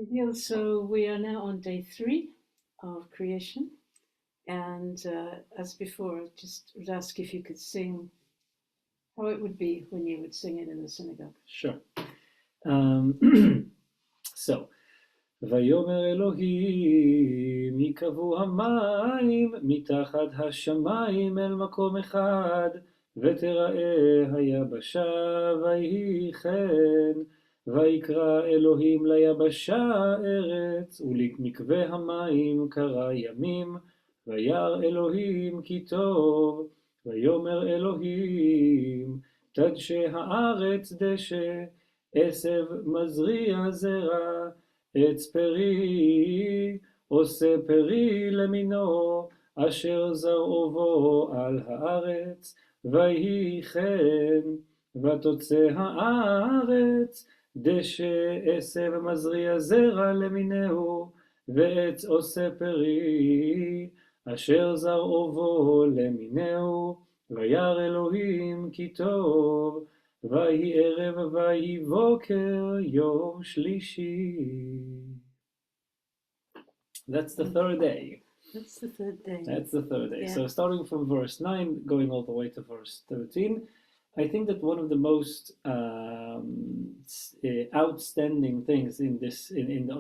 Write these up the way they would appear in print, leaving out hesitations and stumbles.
Yeah, so we are now on day 3 of creation, and as before, I just would ask if you could sing how it would be when you would sing it in the synagogue. Sure. Um, so, ויאמר אלוהים יקבעו המים מתחת השמיים אל מקום אחד ותראה היבשה ויהי כן ויקרא אלוהים ליבשה ארץ ולמקווה המים קרא ימים וירא אלוהים כי טוב ויאמר אלוהים תדשה הארץ דשא עשב מזריע זרע עץ פרי עושה פרי למינו אשר זרעו בו על הארץ ויהי כן ותוצא הארץ דשא עשב מזריע זרע למינו ועץ עושה פרי אשר זרעו בו למינו וירא אלוהים כי טוב ויהי ערב ויהי בוקר יום שלישי. That's the third day. That's the third day. That's the third day. Yeah. So starting from verse 9, going all the way to verse 13, I think that one of the most outstanding things in this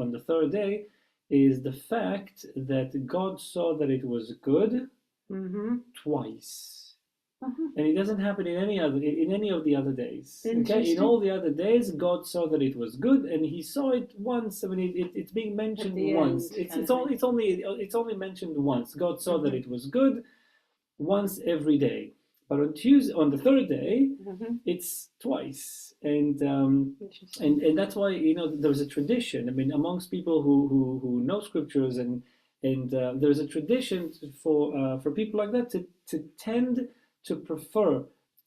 on the third day is the fact that God saw that it was good twice. And it doesn't happen in any of the other days. Okay, in all the other days, God saw that it was good, and He saw it once. I mean, it's being mentioned once. It's only mentioned once. God saw that it was good once every day, but on the third day, it's twice, and that's why there's a tradition. I mean, amongst people who know scriptures, and there's a tradition for people like that to tend to prefer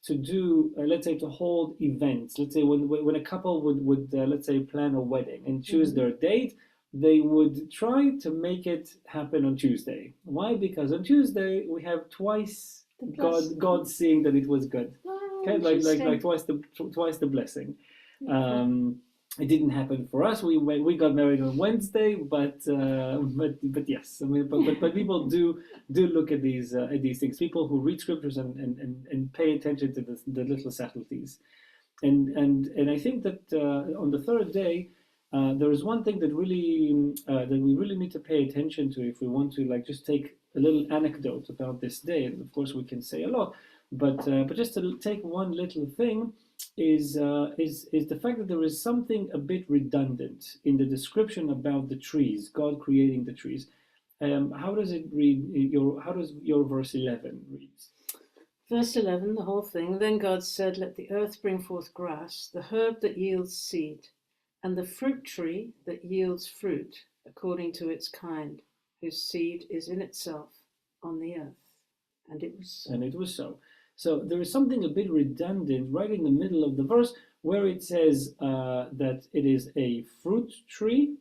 to do, let's say, to hold events. Let's say when a couple would let's say, plan a wedding and choose their date, they would try to make it happen on Tuesday. Why? Because on Tuesday we have twice God seeing that it was good. Okay, like twice the blessing. It didn't happen for us. We got married on Wednesday, but yes, I mean, but people do look at these things. People who read scriptures and pay attention to the little subtleties, and I think that on the third day, there is one thing that we really need to pay attention to if we want to just take a little anecdote about this day. And of course, we can say a lot, but just to take one little thing. Is the fact that there is something a bit redundant in the description about the trees, God creating the trees. How does it read? How does your verse 11 read? Verse 11, the whole thing. Then God said, "Let the earth bring forth grass, the herb that yields seed, and the fruit tree that yields fruit, according to its kind, whose seed is in itself on the earth." And it was so. And it was so. So there is something a bit redundant right in the middle of the verse where it says that it is a fruit tree.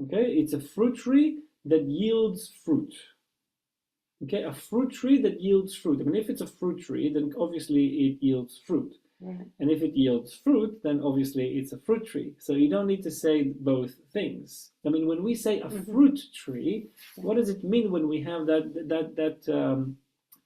Okay, it's a fruit tree that yields fruit. Okay, a fruit tree that yields fruit. I mean, if it's a fruit tree, then obviously it yields fruit. Right. And if it yields fruit, then obviously it's a fruit tree. So you don't need to say both things. I mean, when we say a fruit tree, what does it mean when we have that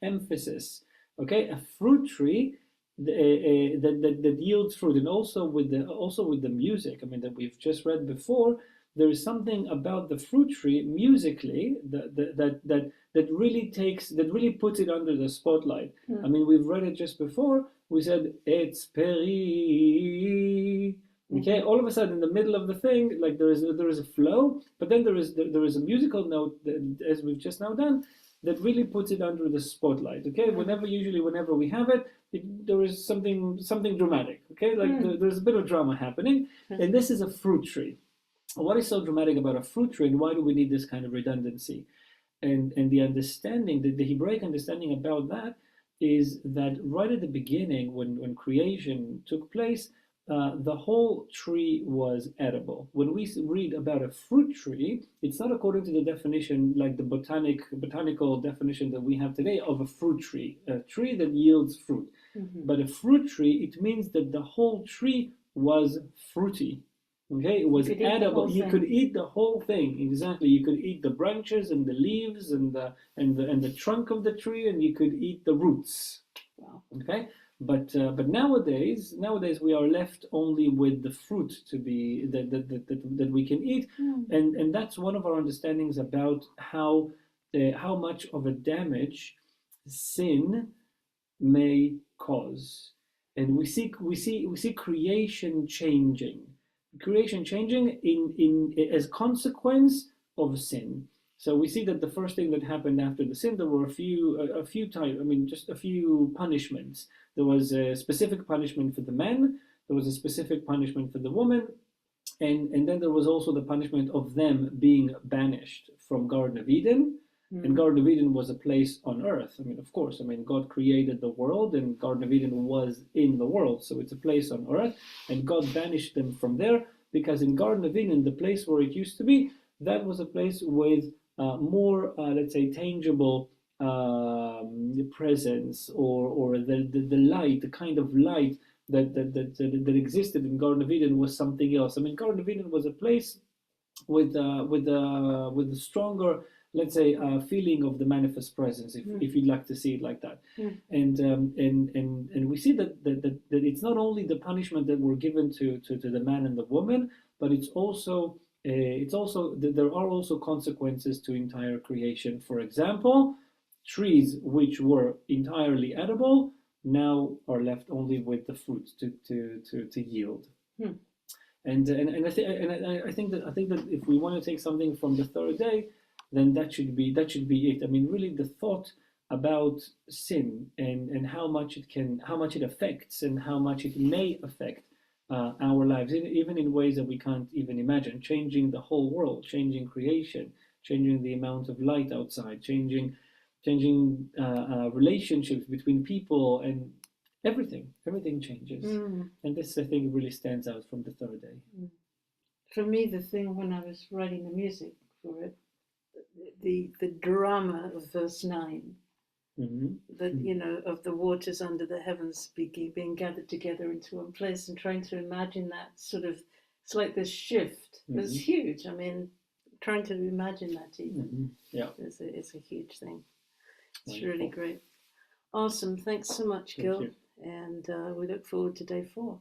emphasis? Okay, a fruit tree that yields fruit, and also with the music. I mean, that we've just read before. There is something about the fruit tree musically that really puts it under the spotlight. I mean, we've read it just before. We said it's peri. Okay, all of a sudden in the middle of the thing, like there is a flow, but then there is a musical note that, as we've just now done, that really puts it under the spotlight. Okay, whenever we have it, there is something dramatic. Okay, like there's a bit of drama happening, and this is a fruit tree. What is so dramatic about a fruit tree, and why do we need this kind of redundancy? And the understanding, the Hebraic understanding about that is that right at the beginning, when creation took place, the whole tree was edible. When we read about a fruit tree, it's not according to the definition, like the botanical definition that we have today of a fruit tree, a tree that yields fruit. But a fruit tree, it means that the whole tree was fruity. Okay, it was edible. You could thing. eat the whole thing. Exactly. You could eat the branches and the leaves and the trunk of the tree, and you could eat the roots. Wow. Okay, but nowadays we are left only with the fruit to be that we can eat, and that's one of our understandings about how much of a damage sin may cause. And we see creation changing in as consequence of sin. So we see that the first thing that happened after the sin, there were a few times. I mean, just a few punishments. There was a specific punishment for the man. There was a specific punishment for the woman, and then there was also the punishment of them being banished from Garden of Eden. And Garden of Eden was a place on earth. I mean, of course, I mean, God created the world, and Garden of Eden was in the world, so it's a place on earth. And God banished them from there because in Garden of Eden, the place where it used to be, that was a place with more, let's say, tangible presence, or the light, the kind of light that existed in Garden of Eden was something else. I mean, Garden of Eden was a place with a stronger, let's say, feeling of the manifest presence, if you'd like to see it like that. And we see that it's not only the punishment that were given to the man and the woman, but it's also that there are also consequences to entire creation. For example, trees which were entirely edible now are left only with the fruit to yield. I think that if we want to take something from the third day, then that should be it. I mean, really, the thought about sin and how much it affects and how much it may affect our lives, even in ways that we can't even imagine, changing the whole world, changing creation, changing the amount of light outside, changing relationships between people, and everything changes. And this, I think, really stands out from the third day. For me, the thing when I was writing the music for it, the drama of verse 9, that of the waters under the heavens being gathered together into one place, and trying to imagine that sort of, it's like this shift. It's huge. I mean, trying to imagine that even is a huge thing. It's wonderful. Really great. Awesome. Thanks so much, Gil. And we look forward to day 4.